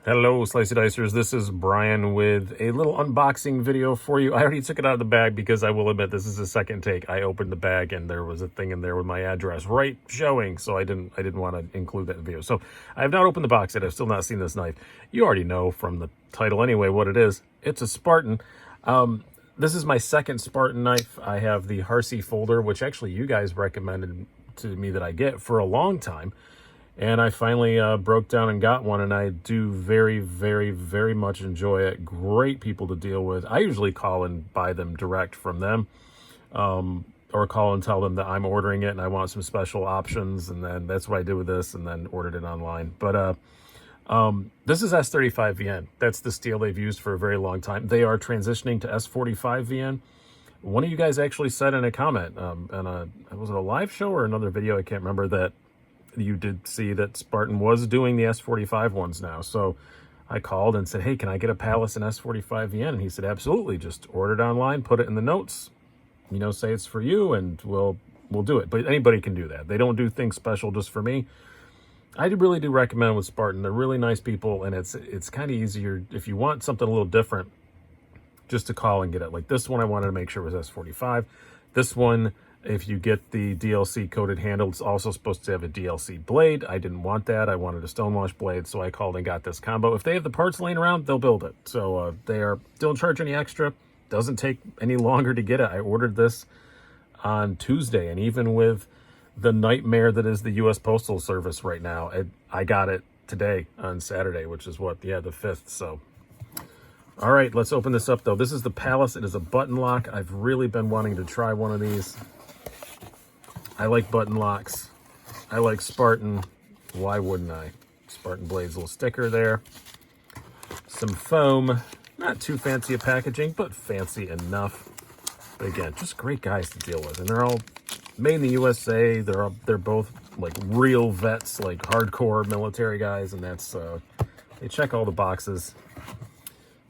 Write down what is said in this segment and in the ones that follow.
Hello, Slicey Dicers. This is Brian with a little unboxing video for you. I already took it out of the bag because I will admit this is a second take. I opened the bag and there was a thing in there with my address right showing, so I didn't want to include that in the video. So I have not opened the box yet. I've still not seen this knife. You already know from the title anyway what it is. It's a Spartan. This is my second Spartan knife. I have the Harsey folder, which actually you guys recommended to me that I get for a long time. And I finally broke down and got one, and I do very, very, very much enjoy it. Great people to deal with. I usually call and buy them direct from them, or call and tell them that I'm ordering it and I want some special options, and then that's what I did with this, and then ordered it online. But this is S45VN. That's the steel they've used for a very long time. They are transitioning to S45VN. One of you guys actually said in a comment, was it a live show or another video? I can't remember, that you did see that Spartan was doing the S45 ones now. So I called and said, hey, can I get a Pallas and S45VN? And he said, absolutely. Just order it online, put it in the notes, say it's for you, and we'll do it. But anybody can do that. They don't do things special just for me. I really do recommend with Spartan. They're really nice people, and it's kind of easier if you want something a little different, just to call and get it. Like this one, I wanted to make sure was S45. This one, if you get the DLC coated handle, it's also supposed to have a DLC blade. I didn't want that. I wanted a stonewash blade, so I called and got this combo. If they have the parts laying around, they'll build it. So they don't charge any extra. Doesn't take any longer to get it. I ordered this on Tuesday, and even with the nightmare that is the U.S. Postal Service right now, I got it today on Saturday, which is what? Yeah, the 5th. So, all right, let's open this up, though. This is the Pallas. It is a button lock. I've really been wanting to try one of these. I like button locks. I like Spartan. Why wouldn't I? Spartan Blades, little sticker there. Some foam. Not too fancy a packaging, but fancy enough. But again, just great guys to deal with. And they're all made in the USA. They're both like real vets, like hardcore military guys. And that's, they check all the boxes.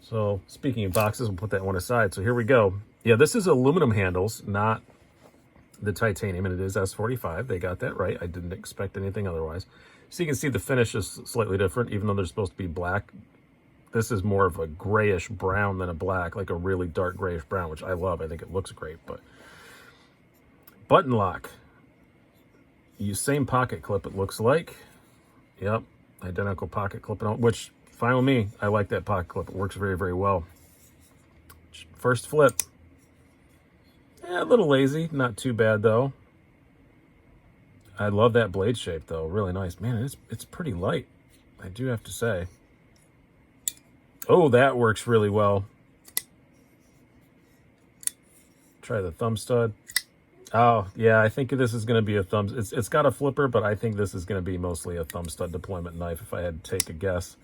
So speaking of boxes, we'll put that one aside. So here we go. Yeah, this is aluminum handles, not the titanium, and it is S45. They got that right. I didn't expect anything otherwise. So you can see the finish is slightly different, even though they're supposed to be black. This is more of a grayish brown than a black, like a really dark grayish brown, which I love. I think it looks great. But button lock. Same pocket clip, it looks like. Yep, identical pocket clip, which, fine with me. I like that pocket clip. It works very, very well. First flip. Yeah, a little lazy, not too bad though. I love that blade shape though, really nice. Man, it's pretty light, I do have to say. Oh, that works really well. Try the thumb stud. Oh, yeah, I think this is going to be a thumb. It's got a flipper, but I think this is going to be mostly a thumb stud deployment knife if I had to take a guess.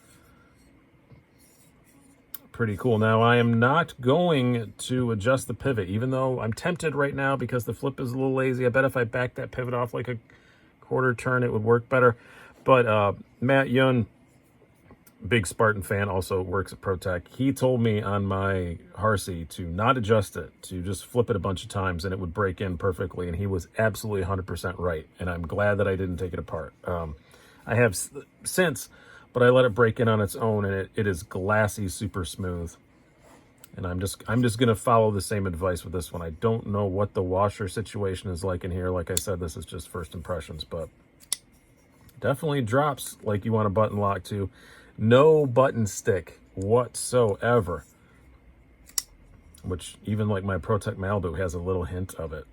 Pretty cool. Now, I am not going to adjust the pivot, even though I'm tempted right now because the flip is a little lazy. I bet if I back that pivot off like a quarter turn, it would work better. But Matt Yun, big Spartan fan, also works at ProTech. He told me on my Harsey to not adjust it, to just flip it a bunch of times, and it would break in perfectly. And he was absolutely 100% right. And I'm glad that I didn't take it apart. I have since, but I let it break in on its own, and it is glassy, super smooth. And I'm just going to follow the same advice with this one. I don't know what the washer situation is like in here. Like I said, this is just first impressions, but definitely drops like you want a button lock to. No button stick whatsoever, which even like my ProTech Malibu has a little hint of it.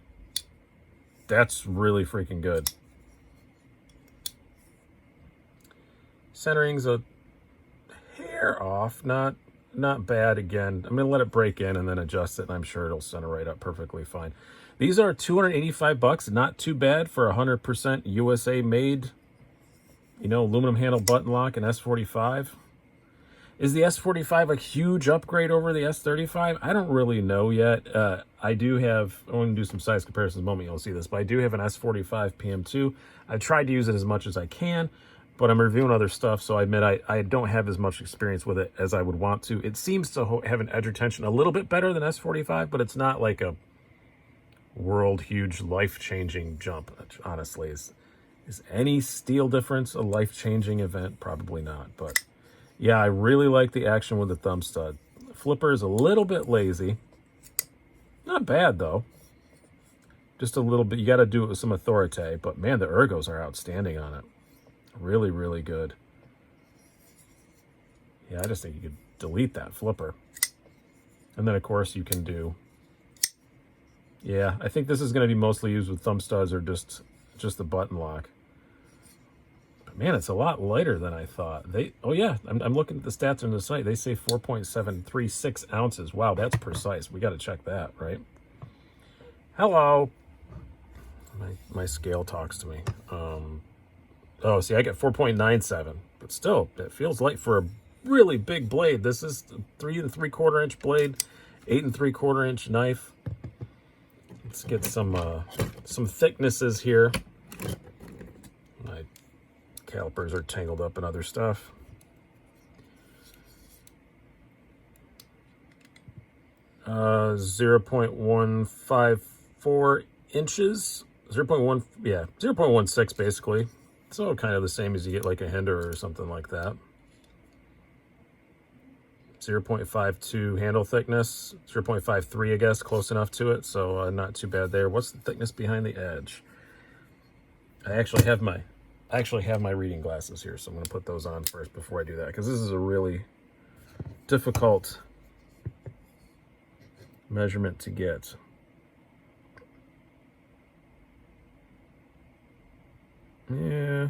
That's really freaking good. Centering's a hair off, not bad. Again, I'm gonna let it break in and then adjust it, and I'm sure it'll center right up perfectly fine. These are $285, not too bad for 100% USA made, aluminum handle button lock and S45. Is the S45 a huge upgrade over the S35? I don't really know yet. I do have, I'm going to do some size comparisons in a moment, you'll see this, but I do have an S45 PM2. I've tried to use it as much as I can, but I'm reviewing other stuff, so I admit I don't have as much experience with it as I would want to. It seems to have an edge retention a little bit better than S45, but it's not like a world huge life-changing jump, which honestly is any steel difference a life-changing event? Probably not, but Yeah, I really like the action with the thumb stud. Flipper is a little bit lazy. Not bad, though. Just a little bit. You got to do it with some authority. But, man, the ergos are outstanding on it. Really, really good. Yeah, I just think you could delete that flipper. And then, of course, you can do... Yeah, I think this is going to be mostly used with thumb studs or just the button lock. But, man, it's a lot lighter than I thought. Oh, yeah, I'm looking at the stats on the site. They say 4.736 ounces. Wow, that's precise. We got to check that, right? Hello. My scale talks to me. Oh, see, I get 4.97. But still, it feels light for a really big blade. This is a 3 3/4 inch blade, 8 3/4 inch knife. Let's get some thicknesses here. My calipers are tangled up in other stuff. Uh, 0.154 inches. 0.16 basically. So kind of the same as you get like a Hinder or something like that. 0.52 handle thickness, 0.53 I guess, close enough to it, so not too bad there. What's the thickness behind the edge? I actually have my reading glasses here, so I'm going to put those on first before I do that, because this is a really difficult measurement to get. Yeah.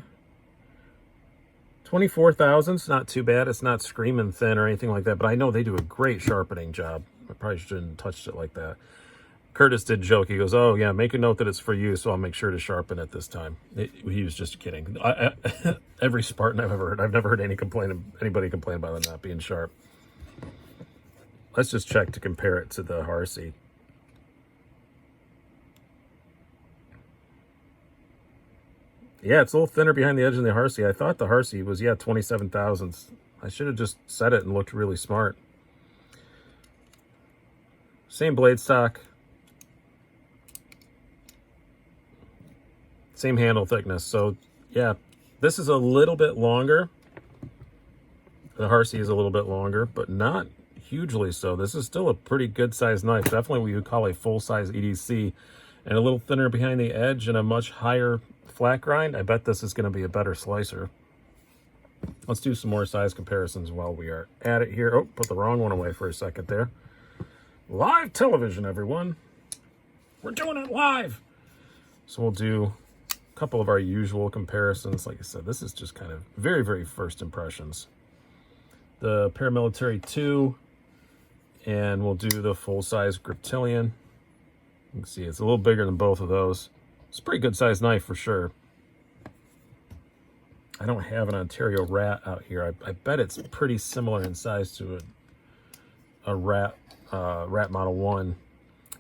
24 thousandths, not too bad. It's not screaming thin or anything like that, but I know they do a great sharpening job. I probably shouldn't have touched it like that. Curtis did joke. He goes, "Oh yeah, make a note that it's for you, so I'll make sure to sharpen it this time." He was just kidding. Every Spartan I've ever heard, I've never heard anybody complain about it not being sharp. Let's just check to compare it to the Harsey. Yeah, it's a little thinner behind the edge than the Harsey. I thought the Harsey was, 27 thousandths. I should have just said it and looked really smart. Same blade stock. Same handle thickness. So, yeah, this is a little bit longer. The Harsey is a little bit longer, but not hugely so. This is still a pretty good sized knife. Definitely what you would call a full-size EDC. And a little thinner behind the edge and a much higher flat grind. I bet this is going to be a better slicer. Let's do some more size comparisons while we are at it here. Oh, put the wrong one away for a second there. Live television, everyone. We're doing it live. So we'll do a couple of our usual comparisons. Like I said, this is just kind of very, very first impressions. The Paramilitary 2, and we'll do the full-size Griptilian. You can see it's a little bigger than both of those. It's a pretty good sized knife for sure. I don't have an Ontario Rat out here. I bet it's pretty similar in size to a Rat Model 1.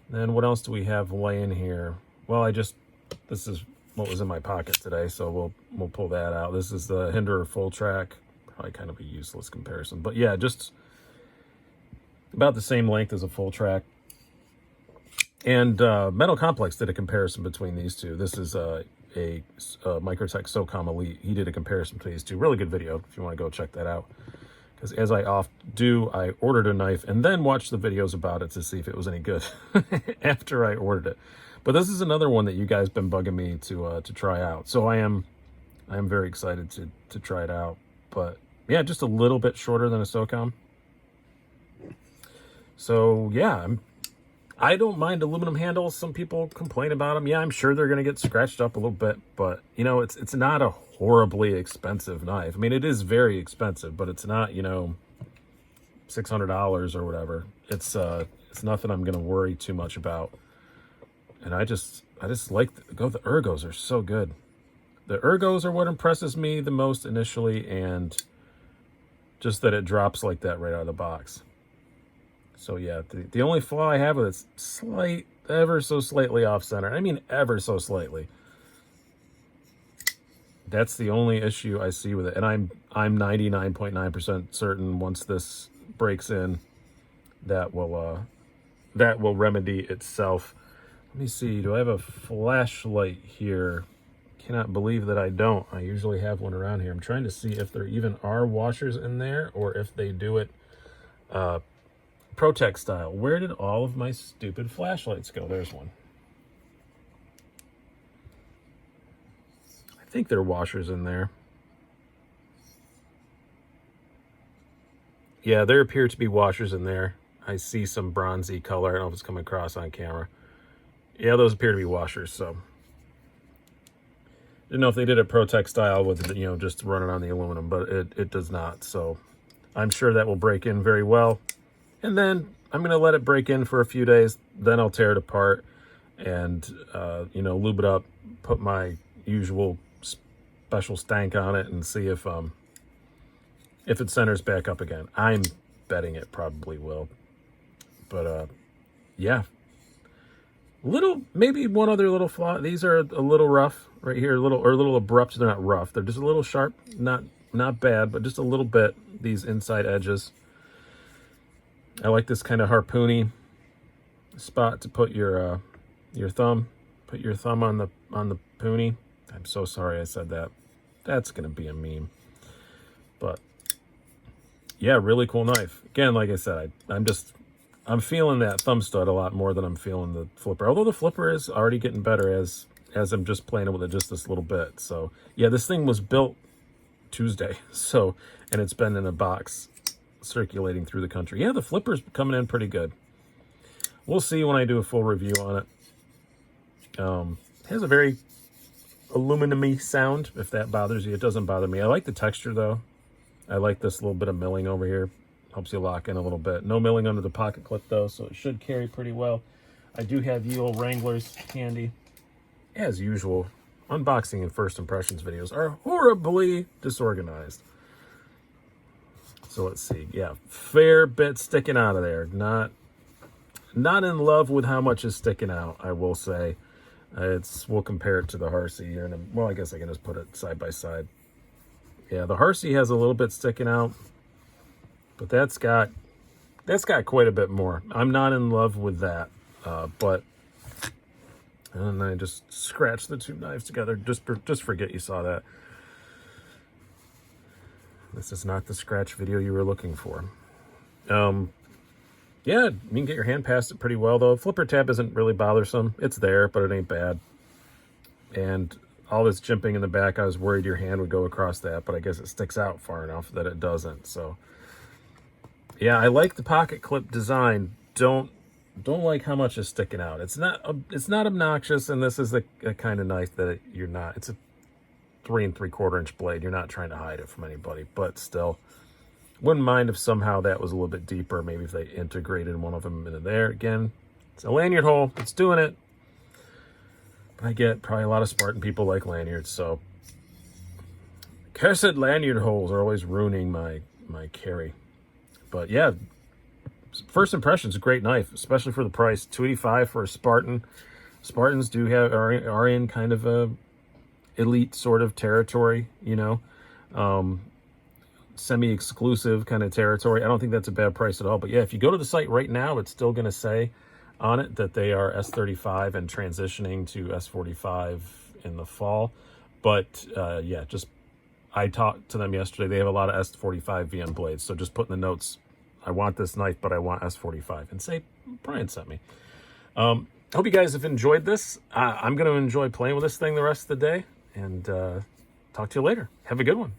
Then what else do we have laying here? Well, this is what was in my pocket today, so we'll pull that out. This is the Hinder Full Track. Probably kind of a useless comparison, but yeah, just about the same length as a Full Track. And Metal Complex did a comparison between these two. This is a Microtech SOCOM Elite. He did a comparison between these two. Really good video if you want to go check that out. Because as I often do, I ordered a knife and then watched the videos about it to see if it was any good after I ordered it. But this is another one that you guys been bugging me to try out. So I am very excited to try it out. But yeah, just a little bit shorter than a SOCOM. So yeah, I don't mind aluminum handles. Some people complain about them. Yeah, I'm sure they're going to get scratched up a little bit, but you know, it's not a horribly expensive knife. I mean, it is very expensive, but it's not, $600 or whatever. It's nothing I'm going to worry too much about. And I just like the ergos are so good. The ergos are what impresses me the most initially, and just that it drops like that right out of the box. So yeah, the only flaw I have with it's ever so slightly off center. I mean, ever so slightly. That's the only issue I see with it. And I'm 99.9% certain once this breaks in, that will remedy itself. Let me see. Do I have a flashlight here? cannot believe that I don't. I usually have one around here. I'm trying to see if there even are washers in there or if they do it Protect style. Where did all of my stupid flashlights go? There's one. I think there are washers in there. Yeah, there appear to be washers in there. I see some bronzy color. I don't know if it's coming across on camera. Yeah, those appear to be washers, so. Didn't know if they did a Protect style with, you know, just running on the aluminum, but it does not. So I'm sure that will break in very well. And then I'm going to let it break in for a few days. Then I'll tear it apart and, you know, lube it up, put my usual special stank on it and see if it centers back up again. I'm betting it probably will. But, yeah. Maybe one other little flaw. These are a little rough right here, a little abrupt. They're not rough. They're just a little sharp. Not bad, but just a little bit, these inside edges. I like this kind of harpoony spot to put your thumb. Put your thumb on the pony. I'm so sorry I said that. That's going to be a meme. But yeah, really cool knife. Again, like I said, I'm feeling that thumb stud a lot more than I'm feeling the flipper. Although the flipper is already getting better as I'm just playing with it just this little bit. So yeah, this thing was built Tuesday. So, and it's been in a box circulating through the country. Yeah, the flipper's coming in pretty good. We'll see when I do a full review on it. It has a very aluminum-y sound, if that bothers you. It doesn't bother me. I like the texture, though. I like this little bit of milling over here. Helps you lock in a little bit. No milling under the pocket clip, though, so it should carry pretty well. I do have ye old Wranglers handy. As usual, unboxing and first impressions videos are horribly disorganized. So let's see. Yeah, fair bit sticking out of there. Not in love with how much is sticking out, I will say. We'll compare it to the Harsey here. Well, I guess I can just put it side by side. Yeah, the Harsey has a little bit sticking out, but that's got quite a bit more. I'm not in love with that, but and I just scratched the two knives together. Just forget you saw that. This is not the scratch video you were looking for. Yeah, you can get your hand past it pretty well, though. Flipper tab isn't really bothersome. It's there, but it ain't bad. And all this jimping in the back, I was worried your hand would go across that, but I guess it sticks out far enough that it doesn't. So, yeah, I like the pocket clip design. Don't like how much is sticking out. It's not obnoxious, and this is a kind of knife that you're not. It's a 3 3/4 inch blade. You're not trying to hide it from anybody, but still. Wouldn't mind if somehow that was a little bit deeper. Maybe if they integrated one of them into there. Again, it's a lanyard hole. It's doing it. But I get probably a lot of Spartan people like lanyards, so cursed lanyard holes are always ruining my carry. But yeah, first impressions, a great knife, especially for the price. $285 for a Spartan. Spartans are in kind of a elite sort of territory, you know. Semi-exclusive kind of territory. I don't think that's a bad price at all. But yeah, if you go to the site right now, it's still going to say on it that they are S35 and transitioning to S45 in the fall. But yeah, I talked to them yesterday. They have a lot of S45VN blades. So just put in the notes, I want this knife, but I want S45. And say, Brian sent me. I hope you guys have enjoyed this. I'm going to enjoy playing with this thing the rest of the day. And talk to you later. Have a good one.